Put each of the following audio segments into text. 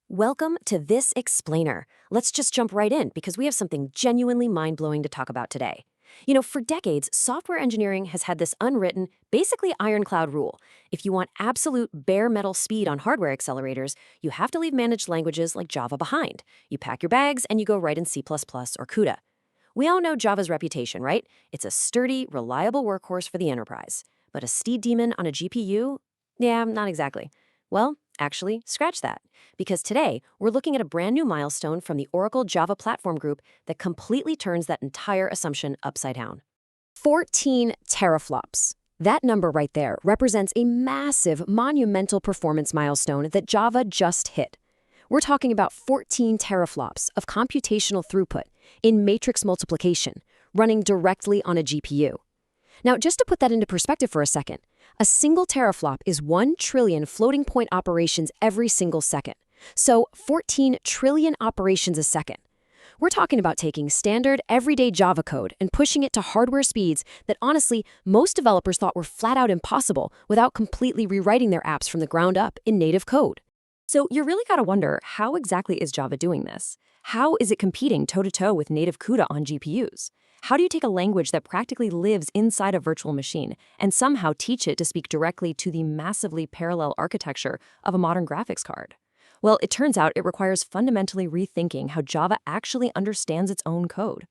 Welcome to this explainer. Let's just jump right in because we have something genuinely mind-blowing to talk about today. For decades, software engineering has had this unwritten, basically ironclad rule. If you want absolute bare metal speed on hardware accelerators, you have to leave managed languages like Java behind. You pack your bags and you go write in C++ or CUDA. We all know Java's reputation, right? It's a sturdy, reliable workhorse for the enterprise. But a speed demon on a GPU? Yeah, not exactly. Well, actually, scratch that. Because today, we're looking at a brand new milestone from the Oracle Java Platform Group that completely turns that entire assumption upside down. 14 teraflops. That number right there represents a massive, monumental performance milestone that Java just hit. We're talking about 14 teraflops of computational throughput in matrix multiplication, running directly on a GPU. Now, just to put that into perspective for a second, a single teraflop is 1 trillion floating point operations every single second. So 14 trillion operations a second. We're talking about taking standard, everyday Java code and pushing it to hardware speeds that honestly, most developers thought were flat out impossible without completely rewriting their apps from the ground up in native code. So you really gotta wonder, how exactly is Java doing this? How is it competing toe-to-toe with native CUDA on GPUs? How do you take a language that practically lives inside a virtual machine and somehow teach it to speak directly to the massively parallel architecture of a modern graphics card? Well, it turns out it requires fundamentally rethinking how Java actually understands its own code.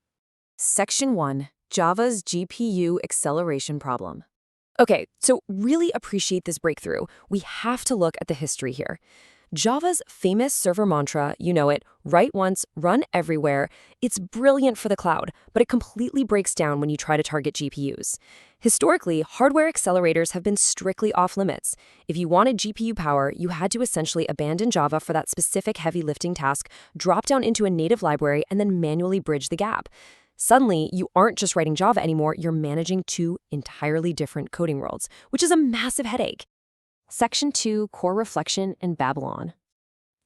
Section 1. Java's GPU acceleration problem. Okay, so really appreciate this breakthrough. We have to look at the history here. Java's famous server mantra, you know it, write once, run everywhere, it's brilliant for the cloud, but it completely breaks down when you try to target GPUs. Historically, hardware accelerators have been strictly off limits. If you wanted GPU power, you had to essentially abandon Java for that specific heavy lifting task, drop down into a native library, and then manually bridge the gap. Suddenly, you aren't just writing Java anymore, you're managing two entirely different coding worlds, which is a massive headache. Section 2, Core Reflection and Babylon.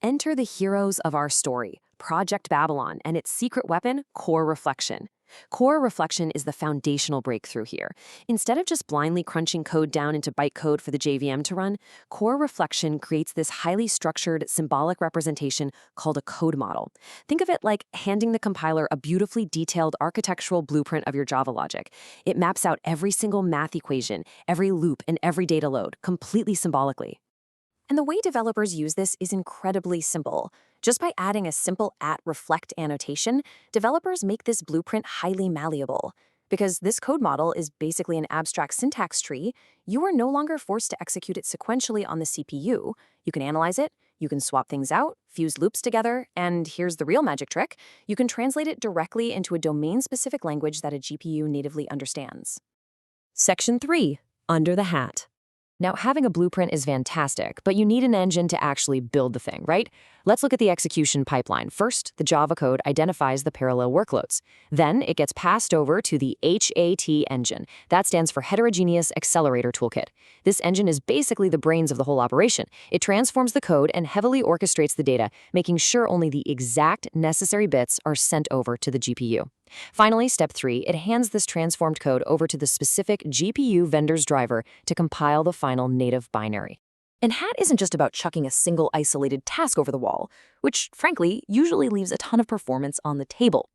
Enter the heroes of our story, Project Babylon, and its secret weapon, Core Reflection. Core Reflection is the foundational breakthrough here. Instead of just blindly crunching code down into bytecode for the JVM to run, Core Reflection creates this highly structured, symbolic representation called a code model. Think of it like handing the compiler a beautifully detailed architectural blueprint of your Java logic. It maps out every single math equation, every loop, and every data load, completely symbolically. And the way developers use this is incredibly simple. Just by adding a simple @reflect annotation, developers make this blueprint highly malleable. Because this code model is basically an abstract syntax tree, you are no longer forced to execute it sequentially on the CPU. You can analyze it, you can swap things out, fuse loops together, and here's the real magic trick, you can translate it directly into a domain-specific language that a GPU natively understands. Section 3. Under the hat. Now, having a blueprint is fantastic, but you need an engine to actually build the thing, right? Let's look at the execution pipeline. First, the Java code identifies the parallel workloads. Then, it gets passed over to the HAT engine. That stands for Heterogeneous Accelerator Toolkit. This engine is basically the brains of the whole operation. It transforms the code and heavily orchestrates the data, making sure only the exact necessary bits are sent over to the GPU. Finally, step 3, it hands this transformed code over to the specific GPU vendor's driver to compile the final native binary. And HAT isn't just about chucking a single isolated task over the wall, which, frankly, usually leaves a ton of performance on the table.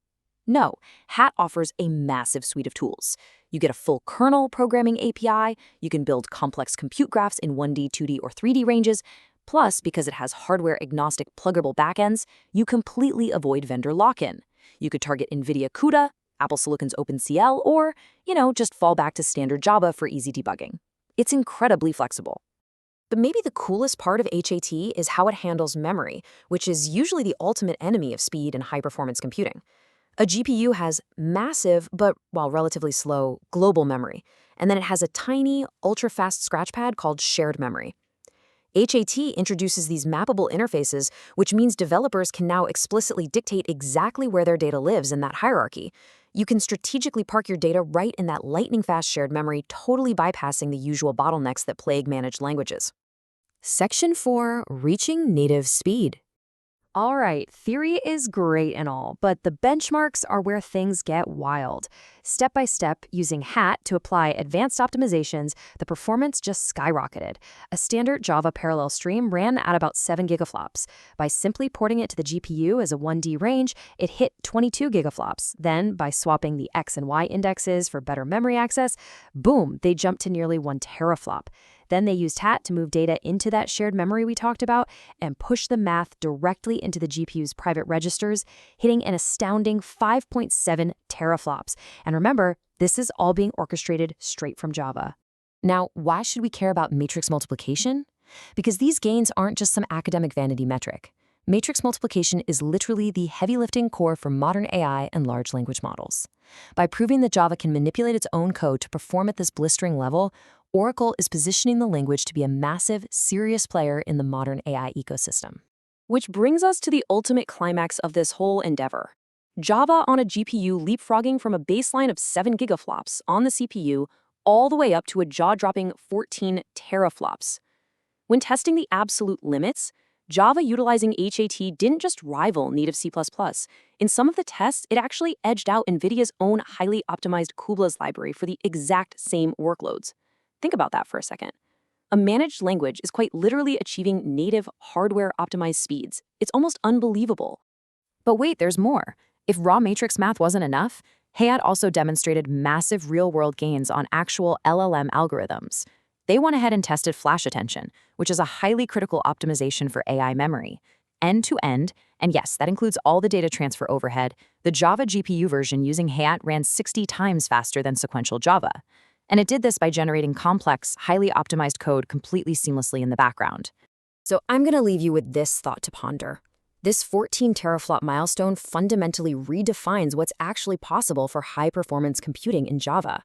No, HAT offers a massive suite of tools. You get a full kernel programming API, you can build complex compute graphs in 1D, 2D, or 3D ranges, plus, because it has hardware-agnostic pluggable backends, you completely avoid vendor lock-in. You could target NVIDIA CUDA, Apple Silicon's OpenCL, or, just fall back to standard Java for easy debugging. It's incredibly flexible. But maybe the coolest part of HAT is how it handles memory, which is usually the ultimate enemy of speed and high-performance computing. A GPU has massive, but, while relatively slow, global memory, and then it has a tiny, ultra-fast scratchpad called shared memory. HAT introduces these mappable interfaces, which means developers can now explicitly dictate exactly where their data lives in that hierarchy. You can strategically park your data right in that lightning-fast shared memory, totally bypassing the usual bottlenecks that plague managed languages. Section 4. Reaching native speed. All right, theory is great and all, but the benchmarks are where things get wild. Step by step, using HAT to apply advanced optimizations, the performance just skyrocketed. A standard Java parallel stream ran at about 7 gigaflops. By simply porting it to the GPU as a 1D range, it hit 22 gigaflops. Then, by swapping the X and Y indexes for better memory access, boom, they jumped to nearly 1 teraflop. Then they used HAT to move data into that shared memory we talked about and push the math directly into the GPU's private registers, hitting an astounding 5.7 teraflops. And remember, this is all being orchestrated straight from Java. Now, why should we care about matrix multiplication? Because these gains aren't just some academic vanity metric. Matrix multiplication is literally the heavy lifting core for modern AI and large language models. By proving that Java can manipulate its own code to perform at this blistering level, Oracle is positioning the language to be a massive, serious player in the modern AI ecosystem. Which brings us to the ultimate climax of this whole endeavor. Java on a GPU leapfrogging from a baseline of 7 gigaflops on the CPU all the way up to a jaw-dropping 14 teraflops. When testing the absolute limits, Java utilizing HAT didn't just rival native C++. In some of the tests, it actually edged out NVIDIA's own highly optimized CUDA library for the exact same workloads. Think about that for a second. A managed language is quite literally achieving native hardware-optimized speeds. It's almost unbelievable. But wait, there's more. If raw matrix math wasn't enough, HAT also demonstrated massive real-world gains on actual LLM algorithms. They went ahead and tested flash attention, which is a highly critical optimization for AI memory. End-to-end, and yes, that includes all the data transfer overhead, the Java GPU version using HAT ran 60 times faster than sequential Java. And it did this by generating complex, highly optimized code completely seamlessly in the background. So I'm going to leave you with this thought to ponder. This 14 teraflop milestone fundamentally redefines what's actually possible for high-performance computing in Java.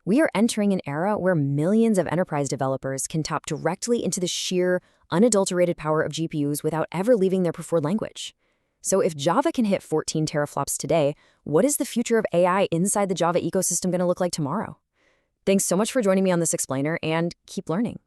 We are entering an era where millions of enterprise developers can tap directly into the sheer, unadulterated power of GPUs without ever leaving their preferred language. So if Java can hit 14 teraflops today, what is the future of AI inside the Java ecosystem going to look like tomorrow? Thanks so much for joining me on this explainer, and keep learning.